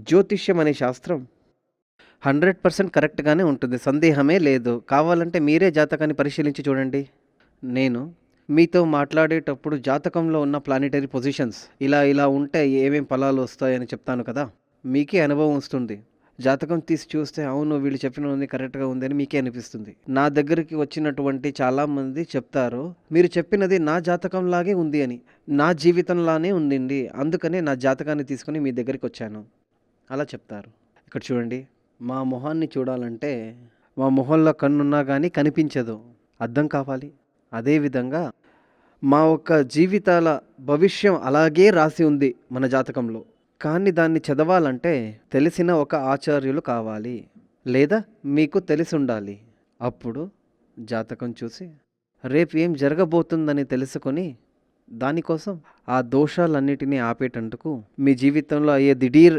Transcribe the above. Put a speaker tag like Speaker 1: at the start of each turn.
Speaker 1: జ్యోతిష్యం అనే శాస్త్రం 100% కరెక్ట్‌గానే ఉంటుంది. సందేహమే లేదు. కావాలంటే మీరే జాతకాన్ని పరిశీలించి చూడండి. నేను మీతో మాట్లాడేటప్పుడు జాతకంలో ఉన్న ప్లానెటరీ పొజిషన్స్ ఇలా ఉంటే ఏమేం ఫలాలు వస్తాయని చెప్తాను కదా! మీకే అనుభవం వస్తుంది. జాతకం తీసి చూస్తే అవును వీళ్ళు చెప్పినవన్నీ కరెక్ట్‌గా ఉందని మీకే అనిపిస్తుంది. నా దగ్గరికి వచ్చినటువంటి చాలామంది చెప్తారు, మీరు చెప్పినది నా జాతకంలాగే ఉంది అని. నా జీవితంలానే ఉండింది. అందుకనే నా జాతకాన్ని తీసుకొని మీ దగ్గరికొచ్చాను. అలా చెప్తారు. ఇక్కడ చూడండి, మా మొహాన్ని చూడాలంటే మా మొహంలో కన్నున్నా గానీ కనిపించదు. అర్థం కావాలి. అదేవిధంగా మా యొక్క జీవితాల భవిష్యం అలాగే రాసి ఉంది మన జాతకంలో. కానీ దాన్ని చదవాలంటే తెలిసిన ఒక ఆచార్యులు కావాలి. లేదా మీకు తెలిసుండాలి. అప్పుడు జాతకం చూసి రేపు ఏం జరగబోతుందని తెలుసుకొని దానికోసం ఆ దోషాలన్నిటినీ ఆపేటందుకు మీ జీవితంలో అయ్యే దిఢీర్